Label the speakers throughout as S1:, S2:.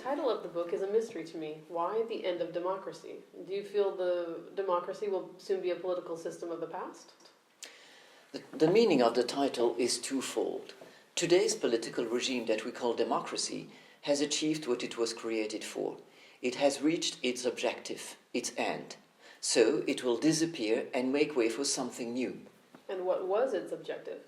S1: title of the book is a mystery to me. Why the end of democracy? Do you feel the democracy will soon be a political system of the past?
S2: The meaning of the title is twofold. Today's political regime that we call democracy has achieved what it was created for. It has reached its objective, its end. So it will disappear and make way for something new.
S1: And what was its objective?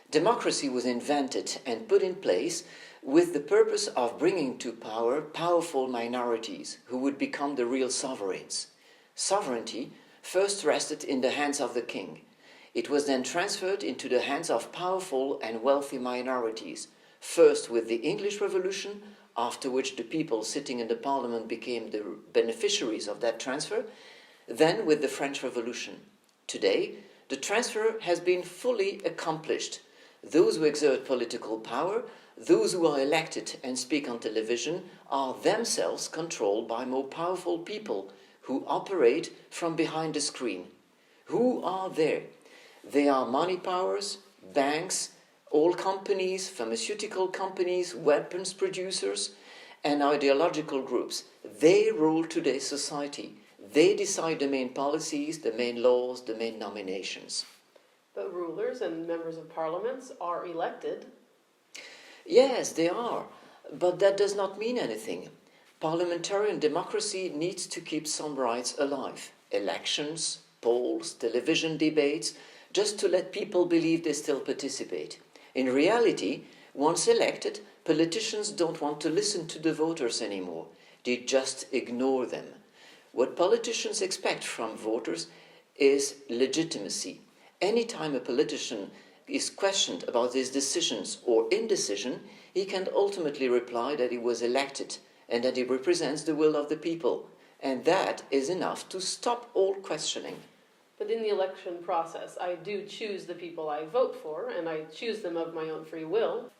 S2: Democracy was invented and put in place with the purpose of bringing to power powerful minorities who would become the real sovereigns. Sovereignty first rested in the hands of the king. It was then transferred into the hands of powerful and wealthy minorities, first with the English Revolution, after which the people sitting in the parliament became the beneficiaries of that transfer, then with the French Revolution. Today, the transfer has been fully accomplished. Those who exert political power, those who are elected and speak on television, are themselves controlled by more powerful people who operate from behind the screen. Who are there? They are money powers, banks, oil companies, pharmaceutical companies, weapons producers, and ideological groups. They rule today's society. They decide the main policies, the main laws, the main nominations.
S1: But rulers and members of parliaments are elected.
S2: Yes, they are. But that does not mean anything. Parliamentarian democracy needs to keep some rights alive. Elections, polls, television debates, just to let people believe they still participate. In reality, once elected, politicians don't want to listen to the voters anymore. They just ignore them. What politicians expect from voters is legitimacy. Anytime a politician is questioned about his decisions or indecision, he can ultimately reply that he was elected and that he represents the will of the people. And that is enough to stop all questioning.
S1: But in the election process, I do choose the people I vote for, and I choose them of my own free will.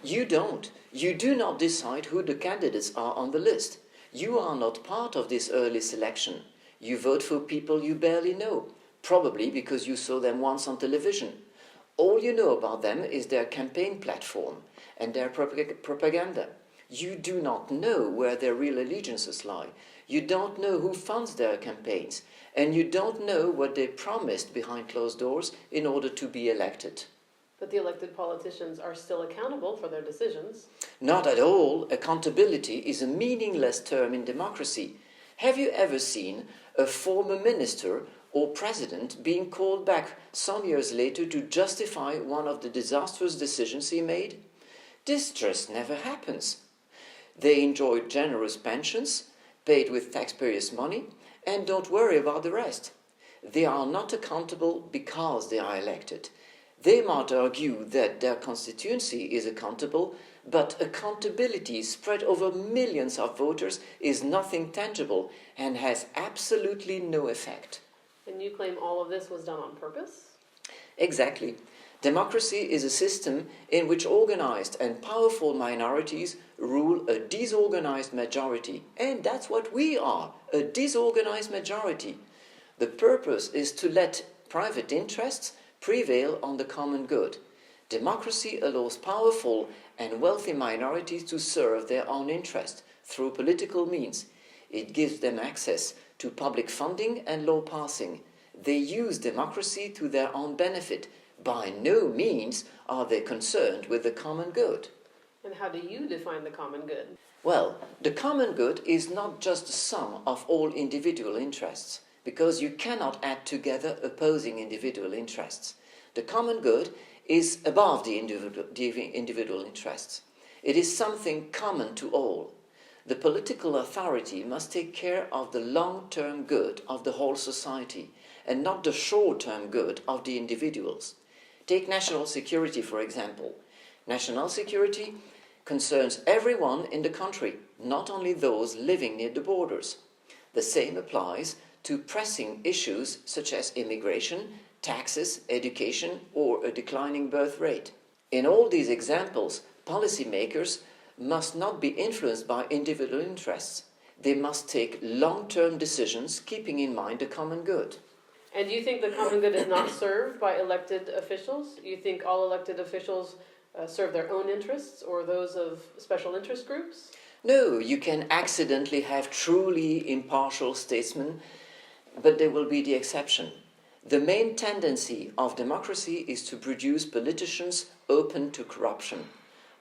S2: You don't. You do not decide who the candidates are on the list. You are not part of this early selection. You vote for people you barely know, probably because you saw them once on television. All you know about them is their campaign platform and their propaganda. You do not know where their real allegiances lie. You don't know who funds their campaigns, and you don't know what they promised behind closed doors in order to be elected.
S1: But the elected politicians are still accountable for their decisions.
S2: Not at all. Accountability is a meaningless term in democracy. Have you ever seen a former minister or president being called back some years later to justify one of the disastrous decisions he made? This just never happens. They enjoy generous pensions, paid with taxpayers' money, and don't worry about the rest. They are not accountable because they are elected. They might argue that their constituency is accountable, but accountability spread over millions of voters is nothing tangible and has absolutely no effect.
S1: And you claim all of this was done on purpose?
S2: Exactly. Democracy is a system in which organized and powerful minorities rule a disorganized majority. And that's what we are, a disorganized majority. The purpose is to let private interests prevail on the common good. Democracy allows powerful and wealthy minorities to serve their own interest through political means. It gives them access to public funding and law passing. They use democracy to their own benefit. By no means are they concerned with the common good.
S1: And how do you define the common good?
S2: Well, the common good is not just the sum of all individual interests, because you cannot add together opposing individual interests. The common good is above the individual interests. It is something common to all. The political authority must take care of the long-term good of the whole society and not the short-term good of the individuals. Take national security, for example. National security concerns everyone in the country, not only those living near the borders. The same applies to pressing issues such as immigration, taxes, education, or a declining birth rate. In all these examples, policymakers must not be influenced by individual interests. They must take long-term decisions keeping in mind the common good.
S1: And do you think the common good is not served by elected officials? You think all elected officials serve their own interests or those of special interest groups?
S2: No, you can accidentally have truly impartial statesmen, but they will be the exception. The main tendency of democracy is to produce politicians open to corruption.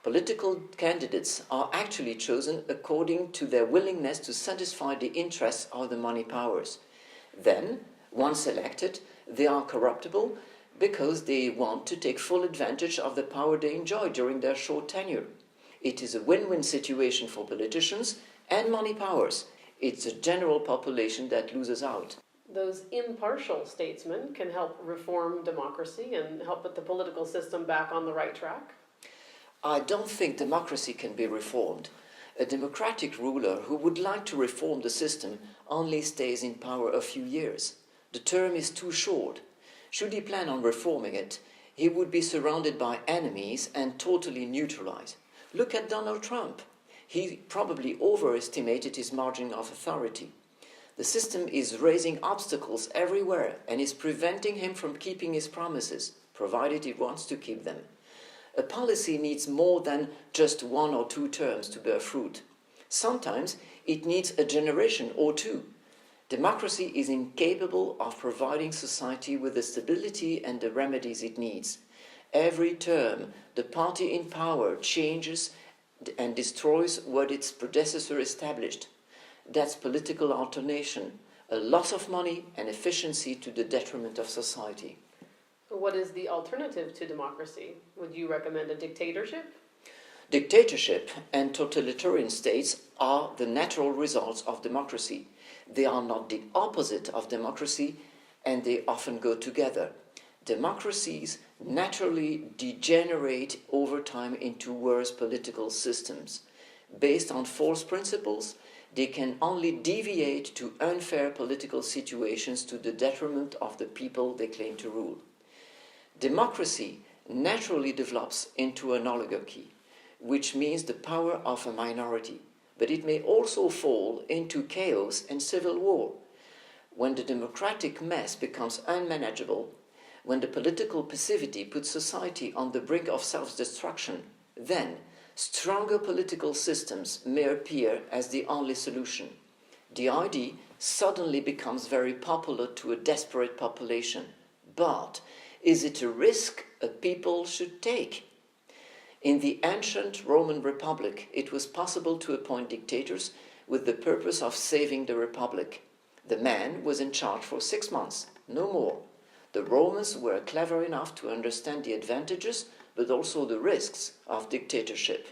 S2: Political candidates are actually chosen according to their willingness to satisfy the interests of the money powers. Then, once elected, they are corruptible because they want to take full advantage of the power they enjoy during their short tenure. It is a win-win situation for politicians and money powers. It's a general population that loses out.
S1: Those impartial statesmen can help reform democracy and help put the political system back on the right track?
S2: I don't think democracy can be reformed. A democratic ruler who would like to reform the system only stays in power a few years. The term is too short. Should he plan on reforming it, he would be surrounded by enemies and totally neutralized. Look at Donald Trump. He probably overestimated his margin of authority. The system is raising obstacles everywhere and is preventing him from keeping his promises, provided he wants to keep them. A policy needs more than just 1 or 2 terms to bear fruit. Sometimes it needs a generation or 2. Democracy is incapable of providing society with the stability and the remedies it needs. Every term, the party in power changes and destroys what its predecessor established. That's political alternation, a loss of money and efficiency to the detriment of society.
S1: What is the alternative to democracy? Would you recommend a dictatorship?
S2: Dictatorship and totalitarian states are the natural results of democracy. They are not the opposite of democracy, and they often go together. Democracies naturally degenerate over time into worse political systems. Based on false principles, they can only deviate to unfair political situations to the detriment of the people they claim to rule. Democracy naturally develops into an oligarchy, which means the power of a minority, but it may also fall into chaos and civil war. When the democratic mess becomes unmanageable, when the political passivity puts society on the brink of self-destruction, then stronger political systems may appear as the only solution. The idea suddenly becomes very popular to a desperate population. But is it a risk a people should take? In the ancient Roman Republic, it was possible to appoint dictators with the purpose of saving the Republic. The man was in charge for 6 months, no more. The Romans were clever enough to understand the advantages, but also the risks of dictatorship.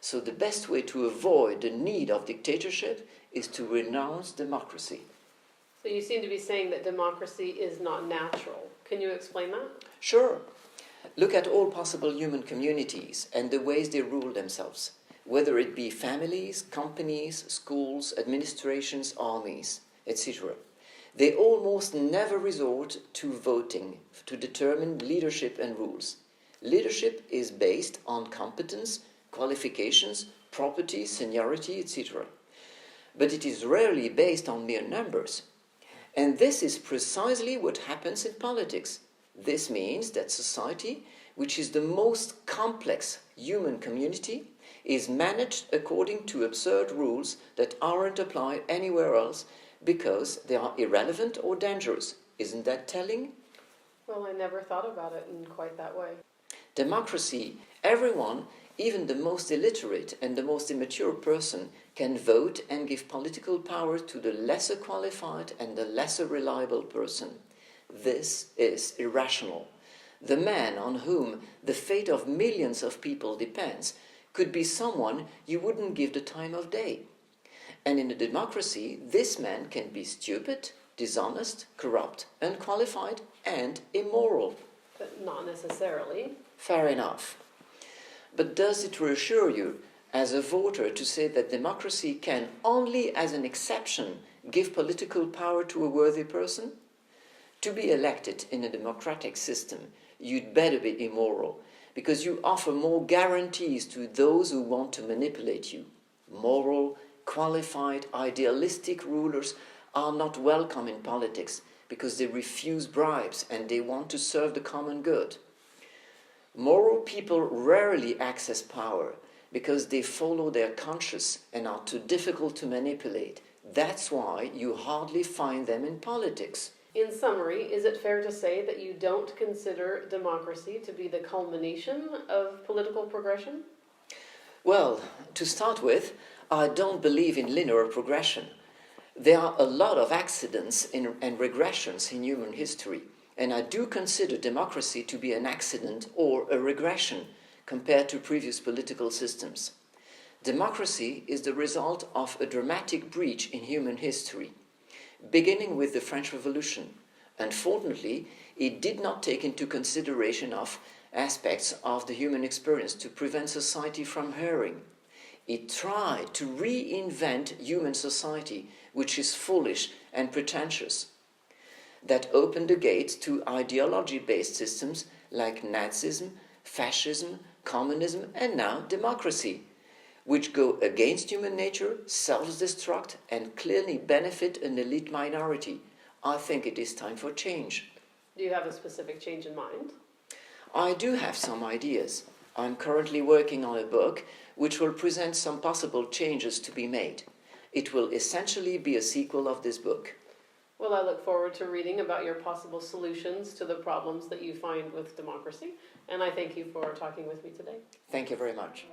S2: So the best way to avoid the need of dictatorship is to renounce democracy.
S1: So you seem to be saying that democracy is not natural. Can you explain that?
S2: Sure. Look at all possible human communities and the ways they rule themselves, whether it be families, companies, schools, administrations, armies, etc. They almost never resort to voting to determine leadership and rules. Leadership is based on competence, qualifications, property, seniority, etc. But it is rarely based on mere numbers. And this is precisely what happens in politics. This means that society, which is the most complex human community, is managed according to absurd rules that aren't applied anywhere else because they are irrelevant or dangerous. Isn't that telling?
S1: Well, I never thought about it in quite that way.
S2: Democracy, everyone, even the most illiterate and the most immature person, can vote and give political power to the lesser qualified and the lesser reliable person. This is irrational. The man on whom the fate of millions of people depends could be someone you wouldn't give the time of day. And in a democracy, this man can be stupid, dishonest, corrupt, unqualified, and immoral.
S1: But not necessarily.
S2: Fair enough. But does it reassure you, as a voter, to say that democracy can only as an exception give political power to a worthy person? To be elected in a democratic system, you'd better be immoral, because you offer more guarantees to those who want to manipulate you. Moral, qualified, idealistic rulers are not welcome in politics because they refuse bribes and they want to serve the common good. Moral people rarely access power because they follow their conscience and are too difficult to manipulate. That's why you hardly find them in politics.
S1: In summary, is it fair to say that you don't consider democracy to be the culmination of political progression?
S2: Well, to start with, I don't believe in linear progression. There are a lot of accidents and regressions in human history, and I do consider democracy to be an accident or a regression compared to previous political systems. Democracy is the result of a dramatic breach in human history, beginning with the French Revolution. Unfortunately, it did not take into consideration of aspects of the human experience to prevent society from erring. It tried to reinvent human society, which is foolish and pretentious. That opened the gates to ideology-based systems like Nazism, fascism, communism, and now democracy, which go against human nature, self-destruct, and clearly benefit an elite minority. I think it is time for change.
S1: Do you have a specific change in mind?
S2: I do have some ideas. I'm currently working on a book which will present some possible changes to be made. It will essentially be a sequel of this book.
S1: Well, I look forward to reading about your possible solutions to the problems that you find with democracy, and I thank you for talking with me today.
S2: Thank you very much.